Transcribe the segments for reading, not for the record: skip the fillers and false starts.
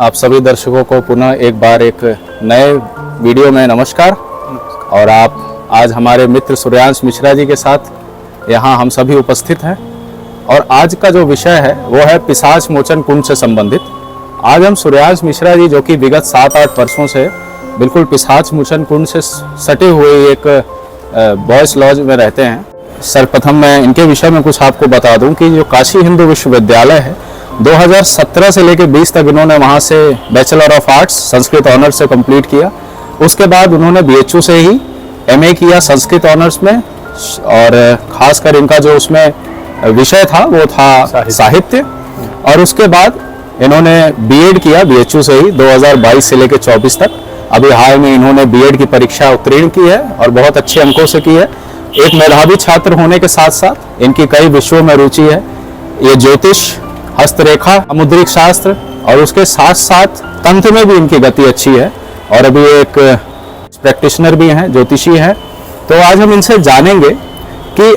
आप सभी दर्शकों को पुनः एक बार एक नए वीडियो में नमस्कार। और आप आज हमारे मित्र सूर्यांश मिश्रा जी के साथ यहाँ हम सभी उपस्थित हैं और आज का जो विषय है वो है पिशाच मोचन कुंड से संबंधित। आज हम सूर्यांश मिश्रा जी जो कि विगत 7-8 वर्षों से बिल्कुल पिशाच मोचन कुंड से सटे हुए एक बॉयज लॉज में रहते हैं। सर्वप्रथम मैं इनके विषय में कुछ आपको बता दूं कि जो काशी हिंदू विश्वविद्यालय है 2017 से लेकर 20 तक इन्होंने वहाँ से bachelor of arts Sanskrit honours से कंप्लीट किया। उसके बाद उन्होंने बीएचयू से ही एमए किया संस्कृत ऑनर्स में और खासकर इनका जो उसमें विषय था वो था साहित्य। और उसके बाद इन्होंने बीएड किया बीएचयू से ही 2022 से लेकर 24 तक। अभी हाल में इन्होंने बीएड की परीक्षा उत्तीर्ण की है और बहुत अच्छे अंकों से की है। एक मेधावी छात्र होने के साथ साथ इनकी कई विषयों में रुचि है। ये ज्योतिष, हस्तरेखा, मुद्रिक शास्त्र और उसके साथ साथ तंत्र में भी इनकी गति अच्छी है और अभी एक प्रैक्टिशनर भी हैं, ज्योतिषी हैं। तो आज हम इनसे जानेंगे कि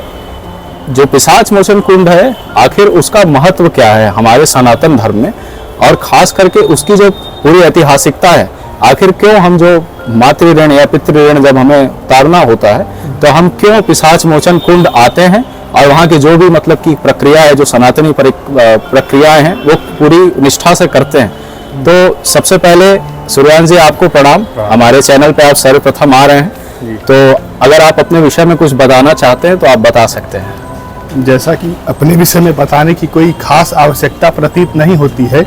जो पिशाच मोचन कुंड है आखिर उसका महत्व क्या है हमारे सनातन धर्म में और खास करके उसकी जो पूरी ऐतिहासिकता है। आखिर क्यों हम जो मातृ ऋण या पितृ ऋण जब हमें उतारना होता है तो हम क्यों पिशाच मोचन कुंड आते हैं और वहाँ की जो भी मतलब की प्रक्रिया है, जो सनातनी प्रक्रियाएं हैं वो पूरी निष्ठा से करते हैं। तो सबसे पहले सूर्यांश जी आपको प्रणाम। हमारे चैनल पे आप सर्वप्रथम आ रहे हैं, तो अगर आप अपने विषय में कुछ बताना चाहते हैं तो आप बता सकते हैं। जैसा कि अपने विषय में बताने की कोई खास आवश्यकता प्रतीत नहीं होती है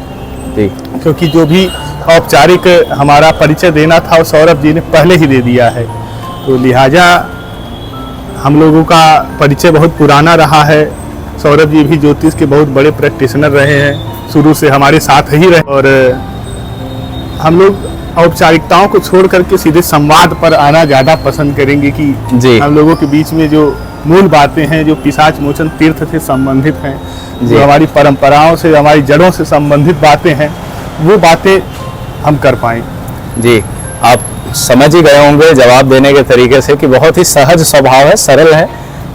जी, क्योंकि जो भी औपचारिक हमारा परिचय देना था वो सौरभ जी ने पहले ही दे दिया है। तो लिहाजा हम लोगों का परिचय बहुत पुराना रहा है। सौरभ जी भी ज्योतिष के बहुत बड़े प्रैक्टिशनर रहे हैं, शुरू से हमारे साथ ही रहे और हम लोग औपचारिकताओं को छोड़ करके सीधे संवाद पर आना ज़्यादा पसंद करेंगे कि जी। हम लोगों के बीच में जो मूल बातें हैं, जो पिशाच मोचन तीर्थ से संबंधित हैं, जो हमारी परंपराओं से, हमारी जड़ों से संबंधित बातें हैं, वो बातें हम कर पाएँ। जी, आप समझ ही गए होंगे जवाब देने के तरीके से कि बहुत ही सहज स्वभाव है, सरल है।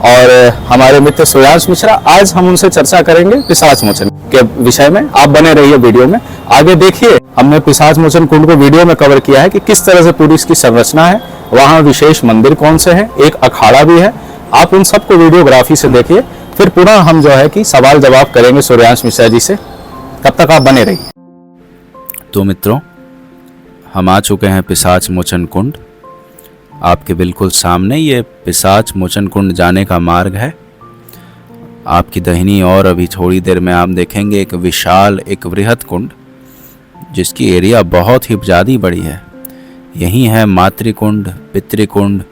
और हमारे मित्र सूर्यांश मिश्रा, आज हम उनसे चर्चा करेंगे पिशाच मोचन के विषय में। आप बने रहिए वीडियो में, आगे देखिए। हमने पिशाच मोचन कुंड को वीडियो में कवर किया है कि किस तरह से पूरी इसकी संरचना है, वहाँ विशेष मंदिर कौन से हैं, एक अखाड़ा भी है। आप उन सबको वीडियोग्राफी से देखिए, फिर पुनः हम जो है कि सवाल जवाब करेंगे सूर्यांश मिश्रा जी से। तब तक आप बने रहिए। तो मित्रों, हम आ चुके हैं पिशाच मोचन कुंड। आपके बिल्कुल सामने ये पिशाच मोचन कुंड जाने का मार्ग है। आपकी दाहिनी ओर अभी थोड़ी देर में आप देखेंगे एक विशाल, एक वृहद कुंड जिसकी एरिया बहुत ही ज़्यादा बड़ी है। यही है मातृकुंड, पितृकुंड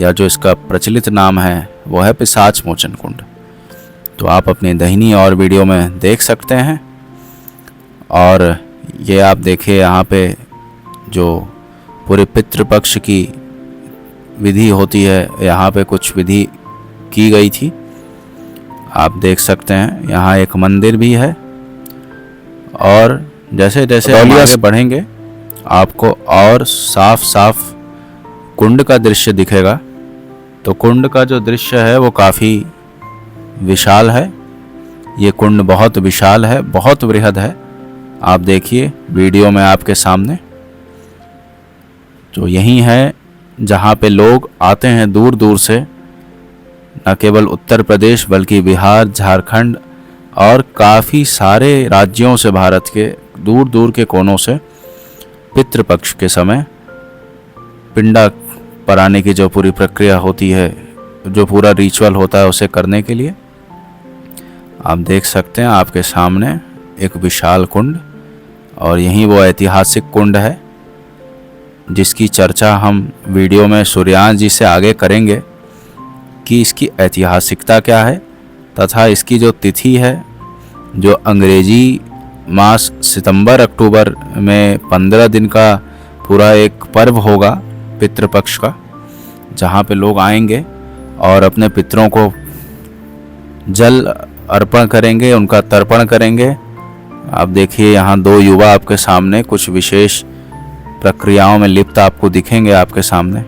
या जो इसका प्रचलित नाम है वो है पिशाच मोचन कुंड। तो आप अपने दाहिनी ओर वीडियो में देख सकते हैं। और ये आप देखिए यहाँ पे जो पूरे पितृपक्ष की विधि होती है, यहाँ पे कुछ विधि की गई थी। आप देख सकते हैं यहाँ एक मंदिर भी है। और जैसे जैसे हम आगे बढ़ेंगे आपको और साफ साफ कुंड का दृश्य दिखेगा। तो कुंड का जो दृश्य है वो काफ़ी विशाल है। ये कुंड बहुत विशाल है, बहुत वृहद है। आप देखिए वीडियो में आपके सामने। तो यही है जहाँ पे लोग आते हैं दूर दूर से, न केवल उत्तर प्रदेश बल्कि बिहार, झारखंड और काफ़ी सारे राज्यों से, भारत के दूर दूर के कोनों से पितृपक्ष के समय पिंडा पराने की जो पूरी प्रक्रिया होती है, जो पूरा रिचुअल होता है उसे करने के लिए। आप देख सकते हैं आपके सामने एक विशाल कुंड और यही वो ऐतिहासिक कुंड है जिसकी चर्चा हम वीडियो में सूर्यांश जी से आगे करेंगे कि इसकी ऐतिहासिकता क्या है तथा इसकी जो तिथि है, जो अंग्रेजी मास सितंबर-अक्टूबर में 15 दिन का पूरा एक पर्व होगा पितृपक्ष का, जहाँ पे लोग आएंगे और अपने पितरों को जल अर्पण करेंगे, उनका तर्पण करेंगे। आप देखिए यहाँ 2 युवा आपके सामने कुछ विशेष प्रक्रियाओं में लिप्त आपको दिखेंगे आपके सामने।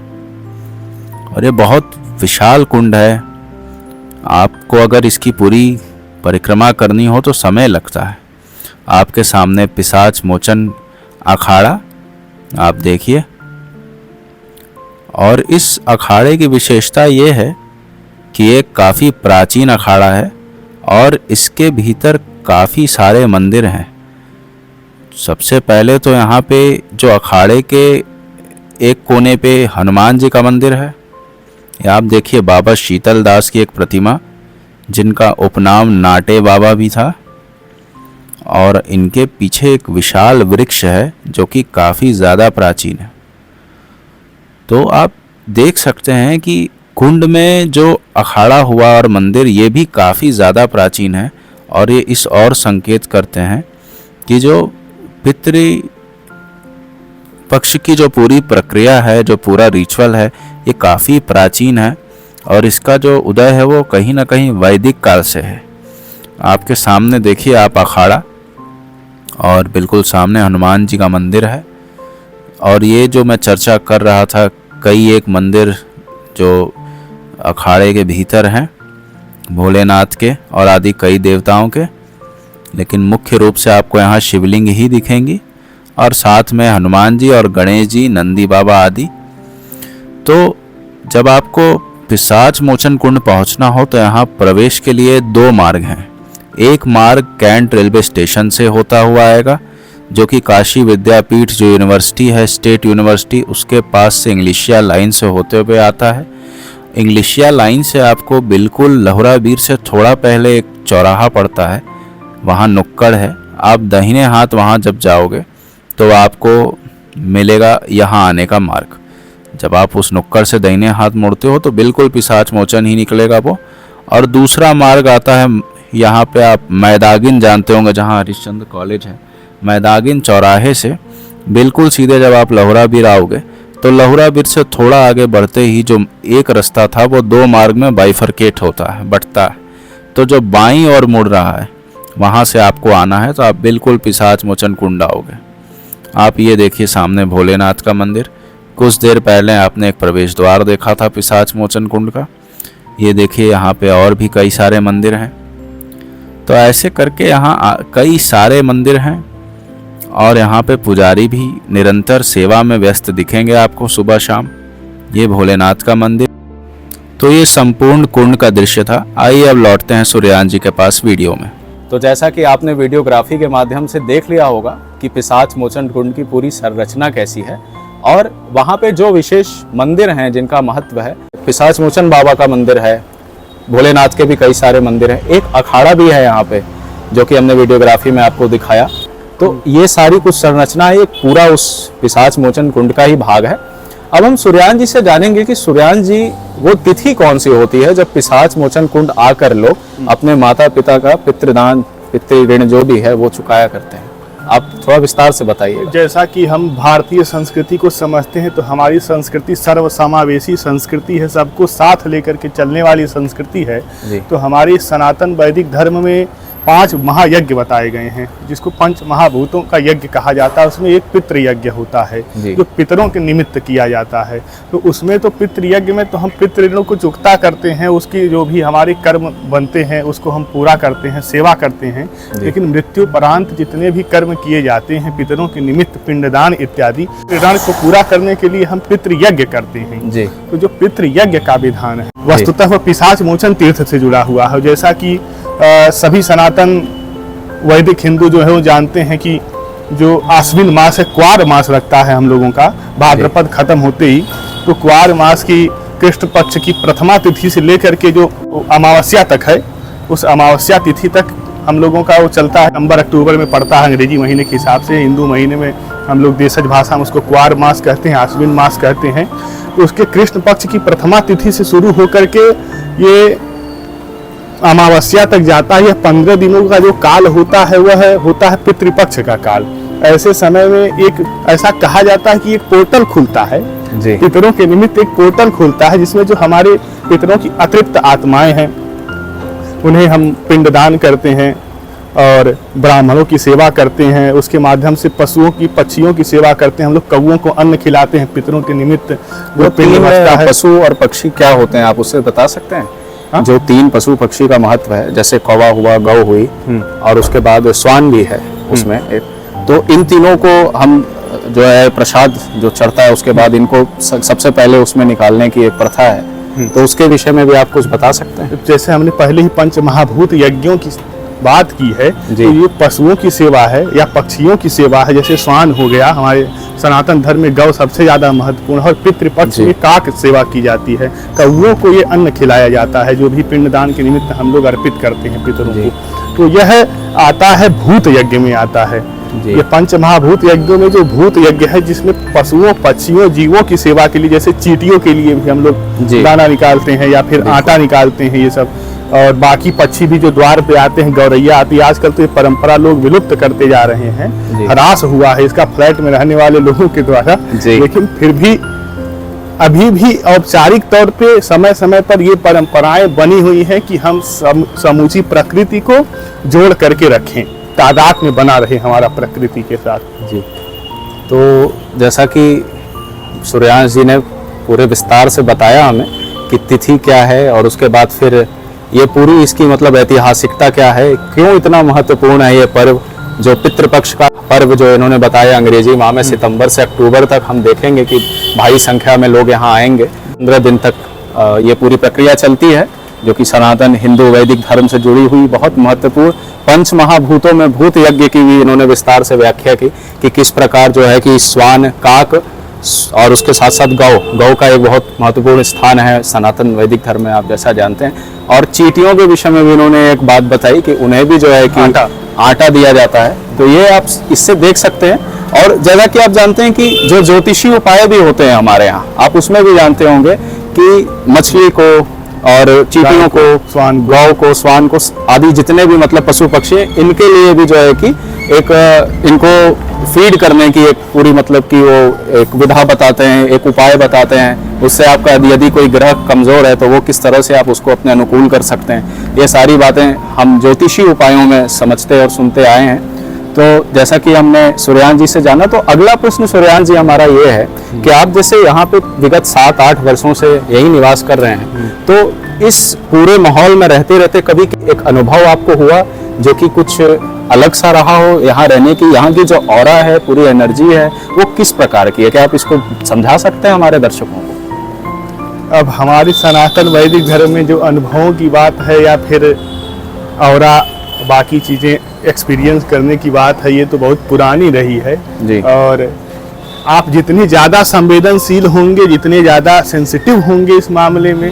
और ये बहुत विशाल कुंड है। आपको अगर इसकी पूरी परिक्रमा करनी हो तो समय लगता है। आपके सामने पिशाच मोचन अखाड़ा आप देखिए। और इस अखाड़े की विशेषता ये है कि ये काफ़ी प्राचीन अखाड़ा है और इसके भीतर काफ़ी सारे मंदिर हैं। सबसे पहले तो यहाँ पे जो अखाड़े के एक कोने पे हनुमान जी का मंदिर है। ये आप देखिए बाबा शीतल दास की एक प्रतिमा, जिनका उपनाम नाटे बाबा भी था। और इनके पीछे एक विशाल वृक्ष है जो कि काफ़ी ज़्यादा प्राचीन है। तो आप देख सकते हैं कि कुंड में जो अखाड़ा हुआ और मंदिर, ये भी काफ़ी ज़्यादा प्राचीन है। और ये इस और संकेत करते हैं कि जो पितृ पक्ष की जो पूरी प्रक्रिया है, जो पूरा रिचुअल है, ये काफ़ी प्राचीन है। और इसका जो उदय है वो कहीं ना कहीं वैदिक काल से है। आपके सामने देखिए आप अखाड़ा, और बिल्कुल सामने हनुमान जी का मंदिर है। और ये जो मैं चर्चा कर रहा था, कई एक मंदिर जो अखाड़े के भीतर हैं, भोलेनाथ के और आदि कई देवताओं के, लेकिन मुख्य रूप से आपको यहाँ शिवलिंग ही दिखेंगी और साथ में हनुमान जी और गणेश जी, नंदी बाबा आदि। तो जब आपको पिशाच मोचन कुंड पहुँचना हो तो यहाँ प्रवेश के लिए 2 मार्ग हैं। एक मार्ग कैंट रेलवे स्टेशन से होता हुआ आएगा, जो कि काशी विद्यापीठ जो यूनिवर्सिटी है, स्टेट यूनिवर्सिटी, उसके पास से इंग्लिशिया लाइन से होते हुए आता है। इंग्लिशिया लाइन से आपको बिल्कुल लहुरा बीर से थोड़ा पहले एक चौराहा पड़ता है, वहाँ नुक्कड़ है। आप दाहिने हाथ वहाँ जब जाओगे तो आपको मिलेगा यहाँ आने का मार्ग। जब आप उस नुक्कड़ से दाहिने हाथ मुड़ते हो तो बिल्कुल पिशाच मोचन ही निकलेगा वो। और दूसरा मार्ग आता है यहाँ पे, आप मैदागिन जानते होंगे, जहाँ हरिश्चंद्र कॉलेज है, मैदागिन चौराहे से बिल्कुल सीधे जब आप लहुरा बीर आओगे तो लहुरा बीर से थोड़ा आगे बढ़ते ही जो एक रास्ता था वो 2 मार्ग में बाइफरकेट होता है, बटता है। तो जो बाईं ओर मुड़ रहा है वहाँ से आपको आना है, तो आप बिल्कुल पिशाच मोचन कुंड आओगे। आप ये देखिए सामने भोलेनाथ का मंदिर। कुछ देर पहले आपने एक प्रवेश द्वार देखा था पिशाच मोचन कुंड का। ये देखिए यहाँ पे और भी कई सारे मंदिर हैं। तो ऐसे करके यहाँ कई सारे मंदिर हैं और यहाँ पे पुजारी भी निरंतर सेवा में व्यस्त दिखेंगे आपको सुबह शाम। ये भोलेनाथ का मंदिर। तो ये संपूर्ण कुंड का दृश्य था। आइए अब लौटते हैं सूर्यान जी के पास वीडियो में। तो जैसा कि आपने वीडियोग्राफी के माध्यम से देख लिया होगा कि पिशाच मोचन कुंड की पूरी संरचना कैसी है और वहाँ पे जो विशेष मंदिर हैं जिनका महत्व है। पिशाच मोचन बाबा का मंदिर है, भोलेनाथ के भी कई सारे मंदिर हैं, एक अखाड़ा भी है यहाँ पे जो कि हमने वीडियोग्राफी में आपको दिखाया। तो ये सारी कुछ संरचना है, एक पूरा उस पिशाच मोचन कुंड का ही भाग है। अब हम सूर्यान जी से जानेंगे कि सूर्यान जी वो तिथि कौन सी होती है जब पिशाच मोचन कुंड आकर लोग अपने माता पिता का पितृदान, पितृ ऋण जो भी है वो चुकाया करते हैं। आप थोड़ा विस्तार से बताइए। जैसा कि हम भारतीय संस्कृति को समझते हैं तो हमारी संस्कृति सर्वसमावेशी संस्कृति है, सबको साथ लेकर के चलने वाली संस्कृति है। तो हमारी सनातन वैदिक धर्म में 5 महायज्ञ बताए गए हैं, जिसको 5 महाभूतों का यज्ञ कहा जाता है। उसमें एक पितृ यज्ञ होता है जो पितरों के निमित्त किया जाता है। तो उसमें तो पितृ यज्ञ में तो हम पितृ को चुकता करते हैं, उसकी जो भी हमारे कर्म बनते हैं उसको हम पूरा करते हैं, सेवा करते हैं। लेकिन मृत्युपरांत जितने भी कर्म किए जाते हैं पितरों के निमित्त, पिंडदान इत्यादि, पिंडदान को पूरा करने के लिए हम पितृ यज्ञ करते हैं। तो जो पितृ यज्ञ का विधान है वस्तुतः वह पिशाच मोचन तीर्थ से जुड़ा हुआ है। जैसा कि सभी सनातन वैदिक हिंदू जो है वो जानते हैं कि जो आश्विन मास है, क्वार मास लगता है हम लोगों का, भाद्रपद खत्म होते ही। तो क्वार मास की कृष्ण पक्ष की प्रथमा तिथि से लेकर के जो अमावस्या तक है, उस अमावस्या तिथि तक हम लोगों का वो चलता है। नवंबर अक्टूबर में पड़ता है अंग्रेजी महीने के हिसाब से। हिंदू महीने में हम लोग देशज भाषा में उसको क्वार मास कहते हैं, आश्विन मास कहते हैं। तो उसके कृष्ण पक्ष की प्रथमा तिथि से शुरू होकर के ये अमावस्या तक जाता है। यह 15 दिनों का जो काल होता है वह होता है पितृपक्ष का काल। ऐसे समय में एक ऐसा कहा जाता है कि एक पोर्टल खुलता है पितरों के निमित्त, एक पोर्टल खुलता है जिसमें जो हमारे पितरों की अतृप्त आत्माएं हैं उन्हें हम पिंडदान करते हैं और ब्राह्मणों की सेवा करते हैं। उसके माध्यम से पशुओं की, पक्षियों की सेवा करते हैं। हम लोग कौओं को अन्न खिलाते हैं पितरों के निमित्त। वो पिंड बचता है। पशु और पक्षी क्या होते हैं, आप उससे बता सकते हैं? जो 3 पशु पक्षी का महत्व है, जैसे कौवा हुआ, गौ हुई और उसके बाद स्वान भी है उसमें एक। तो इन तीनों को हम जो है प्रसाद जो चढ़ता है उसके बाद इनको सबसे पहले उसमें निकालने की एक प्रथा है, तो उसके विषय में भी आप कुछ बता सकते हैं? जैसे हमने पहले ही पंच महाभूत यज्ञों की बात की है, जी। तो ये पशुओं की सेवा है या पक्षियों की सेवा है। जैसे स्वान हो गया, हमारे सनातन धर्म में गौ सबसे ज्यादा महत्वपूर्ण है, और पितृपक्ष जी। में काक सेवा की जाती है, कौओं को ये अन्न खिलाया जाता है जो भी पिंडदान के निमित्त हम लोग अर्पित करते हैं पितरों जी। को। तो यह आता है भूत यज्ञ में आता है। जी। ये पंच महाभूत यज्ञों में जो भूत यज्ञ है, जिसमें पशुओं पक्षियों जीवों की सेवा के लिए, जैसे चींटियों के लिए भी हम लोग जी। दाना निकालते हैं या फिर आटा निकालते हैं, ये सब। और बाकी पक्षी भी जो द्वार पे आते हैं, गौरैया आती है। आजकल तो ये परंपरा लोग विलुप्त करते जा रहे हैं, जी। ह्रास हुआ है इसका फ्लैट में रहने वाले लोगों के द्वारा, जी। लेकिन फिर भी अभी भी औपचारिक तौर पे समय समय पर ये परंपराएं बनी हुई हैं कि हम समूची प्रकृति को जोड़ करके रखें, तादाद में बना रहे हमारा प्रकृति के साथ। जी। तो जैसा कि सूर्यांश जी ने पूरे विस्तार से बताया हमें कि तिथि क्या है, और उसके बाद फिर ये पूरी इसकी मतलब ऐतिहासिकता क्या है, क्यों इतना महत्वपूर्ण है ये पर्व, जो पितृपक्ष का पर्व जो इन्होंने बताया अंग्रेजी माह में सितंबर से अक्टूबर तक हम देखेंगे कि भारी संख्या में लोग यहाँ आएंगे। 15 दिन तक ये पूरी प्रक्रिया चलती है, जो कि सनातन हिंदू वैदिक धर्म से जुड़ी हुई बहुत महत्वपूर्ण पंच महाभूतों में भूत यज्ञ की भी इन्होंने विस्तार से व्याख्या की कि किस प्रकार जो है कि स्वान, काक और उसके साथ साथ गौ का एक बहुत महत्वपूर्ण स्थान है सनातन वैदिक धर्म में, आप जैसा जानते हैं। और चींटियों के विषय में भी उन्होंने एक बात बताई कि उन्हें भी जो है कि आटा दिया जाता है। तो ये आप इससे देख सकते हैं। और जैसा कि आप जानते हैं कि जो ज्योतिषी उपाय भी होते हैं हमारे यहाँ, आप उसमें भी जानते होंगे कि मछली को और चींटियों को, स्वान, गौ को, स्वान को आदि जितने भी मतलब पशु पक्षी, इनके लिए भी जो है कि एक इनको फीड करने की एक पूरी मतलब कि वो एक विधा बताते हैं, एक उपाय बताते हैं। उससे आपका यदि कोई ग्रह कमजोर है तो वो किस तरह से आप उसको अपने अनुकूल कर सकते हैं, ये सारी बातें हम ज्योतिषी उपायों में समझते और सुनते आए हैं। तो जैसा कि हमने सूर्यांश जी से जाना, तो अगला प्रश्न सूर्यांश जी हमारा ये है कि आप जैसे यहाँ पे विगत 7-8 वर्षों से यही निवास कर रहे हैं, तो इस पूरे माहौल में रहते रहते कभी एक अनुभव आपको हुआ जो कि कुछ अलग सा रहा हो, यहाँ रहने की, यहाँ की जो ऑरा है, पूरी एनर्जी है, वो किस प्रकार की है? क्या आप इसको समझा सकते हैं हमारे दर्शकों को? अब हमारी सनातन वैदिक धर्म में जो अनुभवों की बात है या फिर ऑरा बाकी चीज़ें एक्सपीरियंस करने की बात है, ये तो बहुत पुरानी रही है जी। और आप जितने ज़्यादा संवेदनशील होंगे, जितने ज़्यादा सेंसिटिव होंगे इस मामले में,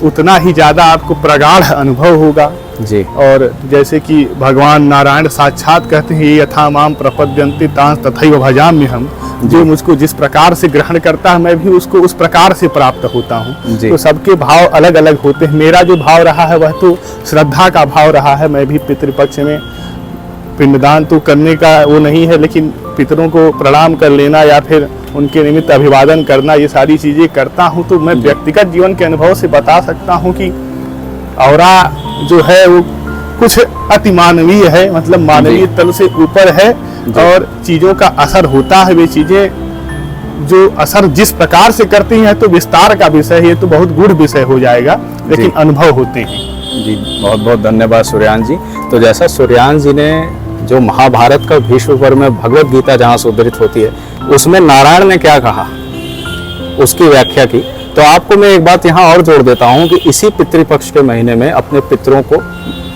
उतना ही ज़्यादा आपको प्रगाढ़ अनुभव होगा जी। और जैसे कि भगवान नारायण साक्षात कहते हैं, ये यथा माम प्रपद्यन्ते तांस तथैव भजाम्यहम् हम, जो मुझको जिस प्रकार से ग्रहण करता है मैं भी उसको उस प्रकार से प्राप्त होता हूँ। तो सबके भाव अलग अलग होते हैं। मेरा जो भाव रहा है वह तो श्रद्धा का भाव रहा है। मैं भी पितृपक्ष में पिंडदान तो करने का वो नहीं है, लेकिन पितरों को प्रणाम कर लेना या फिर उनके निमित्त अभिवादन करना, ये सारी चीज़ें करता हूँ। तो मैं व्यक्तिगत जीवन के अनुभव से बता सकता हूँ कि ऑरा जो है वो कुछ अति मानवीय है, मतलब मानवीय तल से ऊपर है और चीज़ों का असर होता है। वे चीज़ें जो असर जिस प्रकार से करती हैं तो विस्तार का विषय है, ये तो बहुत गूढ़ विषय हो जाएगा, लेकिन अनुभव होते हैं। जी, बहुत बहुत धन्यवाद सूर्यांश जी। तो जैसा सूर्यांश जी ने जो महाभारत का भीष्म पर्व में भगवत गीता जहाँ से उद्धृत होती है, उसमें नारायण ने क्या कहा उसकी व्याख्या की, तो आपको मैं एक बात यहाँ और जोड़ देता हूँ कि इसी पितृपक्ष के महीने में अपने पितरों को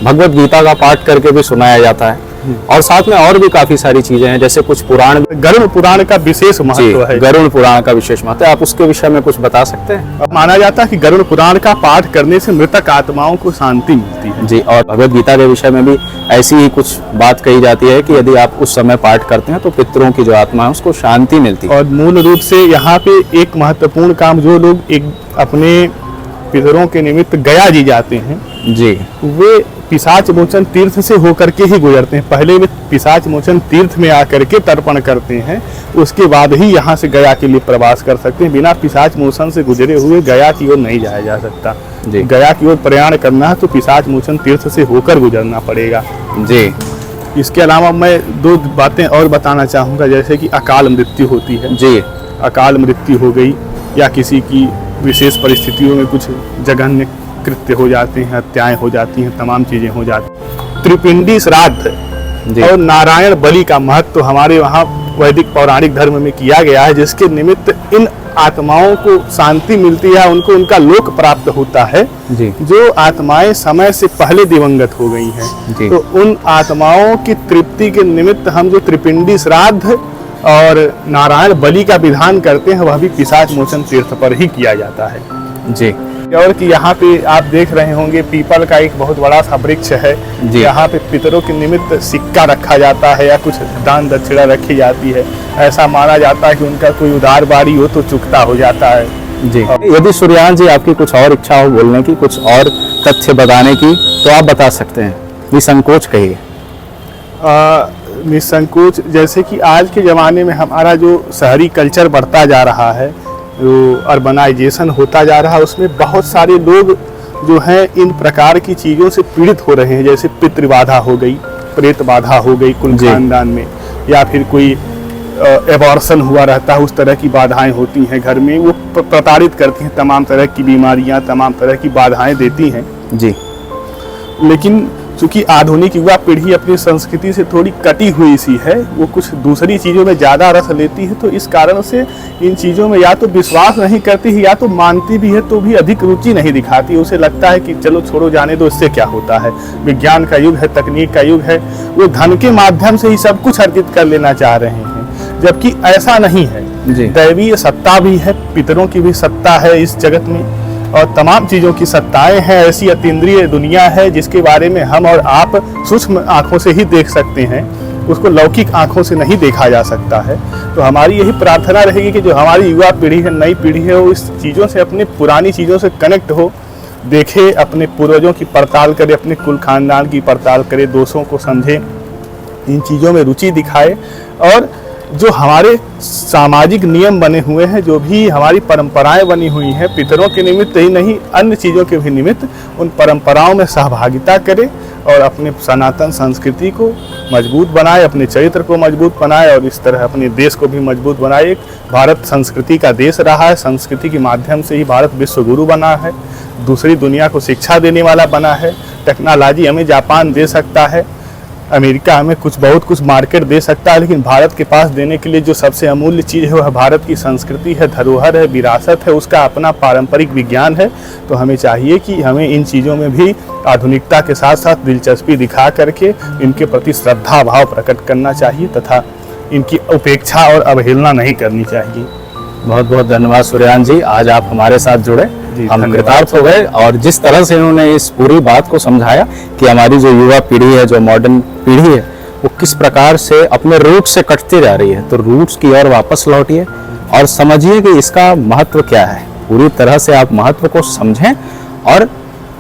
भगवत गीता का पाठ करके भी सुनाया जाता है। और साथ में और भी काफी सारी चीजें हैं, जैसे कुछ पुराण, गरुड़ पुराण का विशेष महत्व है। गरुड़ पुराण का विशेष महत्व है, आप उसके विषय में कुछ बता सकते हैं? माना जाता है कि गरुड़ पुराण का पाठ करने से मृतक आत्माओं को शांति मिलती है। जी, और भगवत गीता के विषय में भी ऐसी ही कुछ बात कही जाती है कि यदि आप उस समय पाठ करते हैं तो पितरों की जो आत्मा है उसको शांति मिलती है। और मूल रूप से यहाँ पे एक महत्वपूर्ण काम, जो लोग एक अपने पितरों के निमित्त गया जी जाते हैं जी, वे पिशाच मोचन तीर्थ से होकर के ही गुजरते हैं। पहले वे पिशाच मोचन तीर्थ में आकर के तर्पण करते हैं, उसके बाद ही यहाँ से गया के लिए प्रवास कर सकते हैं। बिना पिशाच मोचन से गुजरे हुए गया की ओर नहीं जाया जा सकता। जी। गया की ओर प्रयाण करना है तो पिशाच मोचन तीर्थ से होकर गुजरना पड़ेगा। जी। इसके अलावा मैं दो बातें और बताना चाहूँगा, जैसे कि अकाल मृत्यु होती है। जी। अकाल मृत्यु हो गई या किसी की विशेष परिस्थितियों में कुछ जघन्य कृत्य हो जाते हैं, हत्याएं हो जाती हैं, तमाम चीजें हो जाती हैं। त्रिपिंडी श्राद्ध और नारायण बलि का महत्व तो हमारे वहाँ वैदिक पौराणिक धर्म में किया गया है, जिसके निमित्त इन आत्माओं को शांति मिलती है, उनको उनका लोक प्राप्त होता है जी जो आत्माएं समय से पहले दिवंगत हो गई हैं। जी। तो उन आत्माओं की तृप्ति के निमित्त हम जो त्रिपिंडी श्राद्ध और नारायण बलि का विधान करते हैं, वह भी पिशाच मोचन तीर्थ पर ही किया जाता है जी और कि यहाँ पे आप देख रहे होंगे पीपल का एक बहुत बड़ा सा वृक्ष है। जी। यहाँ पे पितरों के निमित्त सिक्का रखा जाता है या कुछ दान दक्षिणा रखी जाती है। ऐसा माना जाता है कि उनका कोई उधार बारी हो तो चुकता हो जाता है। जी। यदि सूर्यान जी आपकी कुछ और इच्छा हो बोलने की, कुछ और तथ्य बताने की, तो आप बता सकते हैं, निसंकोच कहिए। निसंकोच, जैसे कि आज के ज़माने में हमारा जो शहरी कल्चर बढ़ता जा रहा है, जो अर्बनाइजेशन होता जा रहा है, उसमें बहुत सारे लोग जो हैं इन प्रकार की चीज़ों से पीड़ित हो रहे हैं। जैसे पितृ बाधा हो गई, प्रेत बाधा हो गई कुल खानदान में, या फिर कोई एबॉर्शन हुआ रहता है, उस तरह की बाधाएं होती हैं घर में। वो प्रताड़ित करती हैं, तमाम तरह की बीमारियां, तमाम तरह की बाधाएं देती हैं जी। लेकिन चूंकि आधुनिक युवा पीढ़ी अपनी संस्कृति से थोड़ी कटी हुई सी है, वो कुछ दूसरी चीज़ों में ज़्यादा रस लेती है, तो इस कारण से इन चीज़ों में या तो विश्वास नहीं करती है, या तो मानती भी है तो भी अधिक रुचि नहीं दिखाती। उसे लगता है कि चलो छोड़ो, जाने दो, इससे क्या होता है। विज्ञान का युग है, तकनीक का युग है, वो धन के माध्यम से ही सब कुछ अर्जित कर लेना चाह रहे हैं, जबकि ऐसा नहीं है। जी। दैवीय सत्ता भी है, पितरों की भी सत्ता है इस जगत में, और तमाम चीज़ों की सत्ताएं हैं। ऐसी अतीन्द्रिय दुनिया है जिसके बारे में हम और आप सूक्ष्म आंखों से ही देख सकते हैं, उसको लौकिक आंखों से नहीं देखा जा सकता है। तो हमारी यही प्रार्थना रहेगी कि जो हमारी युवा पीढ़ी है, नई पीढ़ी है, वो इस चीज़ों से, अपनी पुरानी चीज़ों से कनेक्ट हो, देखे, अपने पूर्वजों की पड़ताल करे, अपने कुल खानदान की पड़ताल करे, दोषों को समझे, इन चीज़ों में रुचि दिखाए, और जो हमारे सामाजिक नियम बने हुए हैं, जो भी हमारी परंपराएं बनी हुई हैं, पितरों के निमित्त ही नहीं, अन्य चीज़ों के भी निमित्त उन परंपराओं में सहभागिता करे और अपने सनातन संस्कृति को मजबूत बनाए, अपने चरित्र को मजबूत बनाए, और इस तरह अपने देश को भी मजबूत बनाए। एक भारत संस्कृति का देश रहा है, संस्कृति के माध्यम से ही भारत विश्व गुरु बना है, दूसरी दुनिया को शिक्षा देने वाला बना है। टेक्नोलॉजी हमें जापान दे सकता है, अमेरिका हमें बहुत कुछ मार्केट दे सकता है, लेकिन भारत के पास देने के लिए जो सबसे अमूल्य चीज़ है वह भारत की संस्कृति है, धरोहर है, विरासत है, उसका अपना पारंपरिक विज्ञान है। तो हमें चाहिए कि हमें इन चीज़ों में भी आधुनिकता के साथ साथ दिलचस्पी दिखा करके इनके प्रति श्रद्धा भाव प्रकट करना चाहिए, तथा इनकी उपेक्षा और अवहेलना नहीं करनी चाहिए। बहुत बहुत धन्यवाद सूर्यान जी, आज आप हमारे साथ जुड़े, हम कृतार्थ हो गए। और जिस तरह से इन्होंने इस पूरी बात को समझाया कि हमारी जो युवा पीढ़ी है, जो मॉडर्न पीढ़ी है, वो किस प्रकार से अपने रूट से कटती जा रही है, तो रूट्स की ओर वापस लौटिए और समझिए कि इसका महत्व क्या है। पूरी तरह से आप महत्व को समझें, और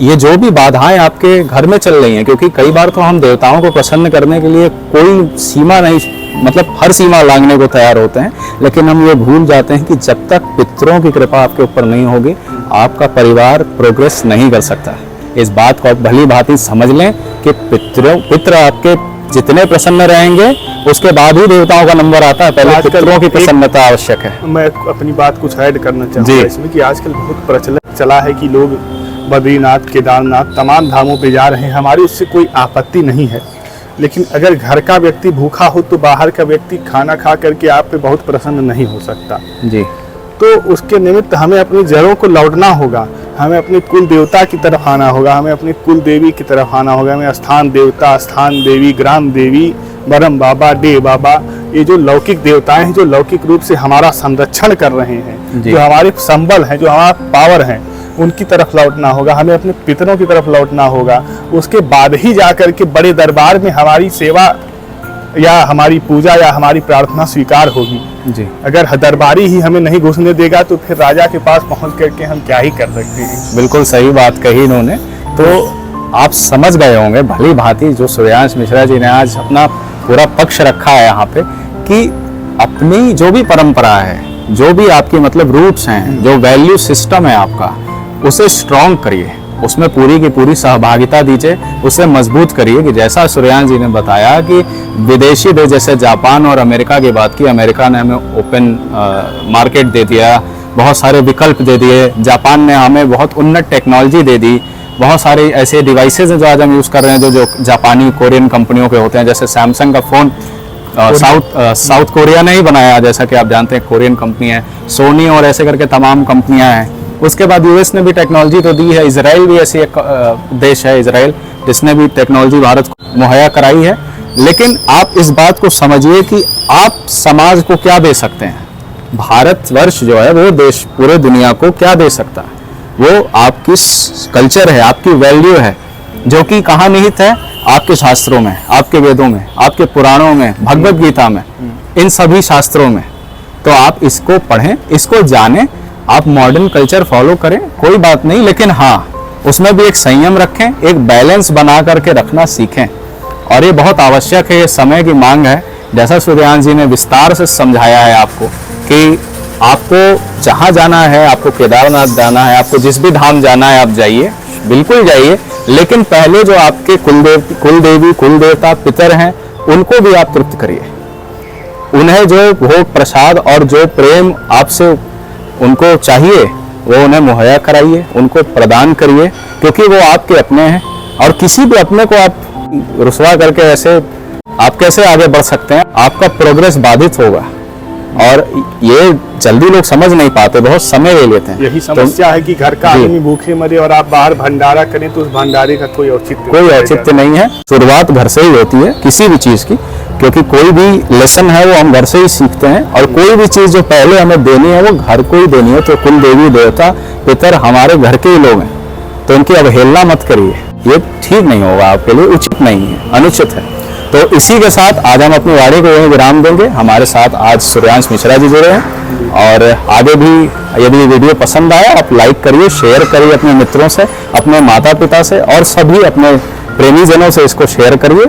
ये जो भी बाधाएं आपके घर में चल रही हैं, क्योंकि कई बार तो हम देवताओं को प्रसन्न करने के लिए कोई सीमा नहीं, मतलब हर सीमा लांघने को तैयार होते हैं, लेकिन हम ये भूल जाते हैं कि जब तक पितरों की कृपा आपके ऊपर नहीं होगी, आपका परिवार प्रोग्रेस नहीं कर सकता। इस बात को आप भली भांति समझ लें कि पितर आपके जितने प्रसन्न रहेंगे, उसके बाद ही देवताओं का नंबर आता है, पहले पितरों की प्रसन्नता आवश्यक है। मैं अपनी बात कुछ ऐड करना चाहूँगा इसमें, कि आजकल बहुत प्रचलित चला है कि लोग बद्रीनाथ, केदारनाथ, तमाम धामों पे जा रहे हैं। हमारी उससे कोई आपत्ति नहीं है, लेकिन अगर घर का व्यक्ति भूखा हो तो बाहर का व्यक्ति खाना खा करके आप पे बहुत प्रसन्न नहीं हो सकता जी। तो उसके निमित्त हमें अपनी जड़ों को लौटना होगा, हमें अपने कुल देवता की तरफ आना होगा, हमें अपनी कुल देवी की तरफ आना होगा। हमें स्थान देवता, स्थान देवी, ग्राम देवी, बरम बाबा, डे बाबा, ये जो लौकिक देवताएं हैं, जो लौकिक रूप से हमारा संरक्षण कर रहे हैं, जो हमारे संबल हैं, जो हमारा पावर हैं, उनकी तरफ लौटना होगा। हमें अपने पितरों की तरफ लौटना होगा। उसके बाद ही जाकर के बड़े दरबार में हमारी सेवा या हमारी पूजा या हमारी प्रार्थना स्वीकार होगी जी। अगर दरबारी ही हमें नहीं घुसने देगा तो फिर राजा के पास पहुंच करके हम क्या ही कर सकते हैं। बिल्कुल सही बात कही इन्होंने। तो आप समझ गए होंगे भली भांति, जो सूर्यांश मिश्रा जी ने आज अपना पूरा पक्ष रखा है यहाँ पे, कि अपनी जो भी परंपरा है, जो भी आपकी मतलब रूट्स हैं, जो वैल्यू सिस्टम है आपका, उसे स्ट्रॉन्ग करिए, उसमें पूरी की पूरी सहभागिता दीजिए, उसे मजबूत करिए। कि जैसा सूर्यान जी ने बताया कि विदेशी देश जैसे जापान और अमेरिका की बात की, अमेरिका ने हमें ओपन मार्केट दे दिया, बहुत सारे विकल्प दे दिए। जापान ने हमें बहुत उन्नत टेक्नोलॉजी दे दी, बहुत सारे ऐसे डिवाइसेज हैं जो आज हम यूज़ कर रहे हैं, जो जापानी कोरियन कंपनियों के होते हैं। जैसे सैमसंग का फ़ोन साउथ कोरिया ने ही बनाया, जैसा कि आप जानते हैं कोरियन कंपनी है, सोनी और ऐसे करके तमाम कंपनियां हैं। उसके बाद यूएस ने भी टेक्नोलॉजी तो दी है, इसराइल भी ऐसी एक देश है इसराइल जिसने भी टेक्नोलॉजी भारत को मुहैया कराई है। लेकिन आप इस बात को समझिए कि आप समाज को क्या दे सकते हैं। भारतवर्ष जो है वो देश पूरे दुनिया को क्या दे सकता है, वो आपकी कल्चर है, आपकी वैल्यू है, जो कि कहाँ निहित है, आपके शास्त्रों में, आपके वेदों में, आपके पुराणों में, भगवत गीता में, इन सभी शास्त्रों में। तो आप इसको पढ़ें, इसको जानें, आप मॉडर्न कल्चर फॉलो करें, कोई बात नहीं, लेकिन हाँ उसमें भी एक संयम रखें, एक बैलेंस बना करके रखना सीखें। और ये बहुत आवश्यक है, ये समय की मांग है। जैसा सूर्यांश जी ने विस्तार से समझाया है आपको कि आपको जहाँ जाना है, आपको केदारनाथ जाना है, आपको जिस भी धाम जाना है आप जाइए, बिल्कुल जाइए, लेकिन पहले जो आपके कुलदेवी कुलदेवता पितर हैं उनको भी आप तृप्त करिए। उन्हें जो भोग प्रसाद और जो प्रेम आपसे उनको चाहिए वो उन्हें मुहैया कराइए, उनको प्रदान करिए, क्योंकि वो आपके अपने हैं। और किसी भी अपने को आप रुसवा करके ऐसे आप कैसे आगे बढ़ सकते हैं, आपका प्रोग्रेस बाधित होगा। और ये जल्दी लोग समझ नहीं पाते, बहुत समय ले लेते हैं। यही समस्या है कि घर का आदमी भूखे मरे और आप बाहर भंडारा करें तो उस भंडारे का कोई औचित्य नहीं है। शुरुआत घर से ही होती है किसी भी चीज की, क्योंकि कोई भी लेसन है वो हम घर से ही सीखते हैं। और कोई भी चीज जो पहले हमें देनी है वो घर को ही देनी है। तो कुल देवी देवता पितर हमारे घर के ही लोग हैं, तो इनकी अवहेलना मत करिए, ये ठीक नहीं होगा, आपके लिए उचित नहीं है, अनुचित है। तो इसी के साथ आज हम अपनी वाणी को यहीं विराम देंगे। हमारे साथ आज सूर्यांश मिश्रा जी जुड़े हैं। और आगे भी यदि वीडियो पसंद आया आप लाइक करिए, शेयर करिए अपने मित्रों से, अपने माता पिता से और सभी अपने प्रेमी जनों से इसको शेयर करिए।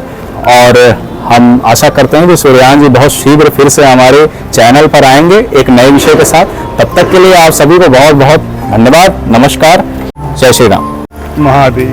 और हम आशा करते हैं कि सूर्यांश जी बहुत शीघ्र फिर से हमारे चैनल पर आएंगे एक नए विषय के साथ। तब तक के लिए आप सभी को बहुत बहुत धन्यवाद। नमस्कार, जय श्री राम, महादेव।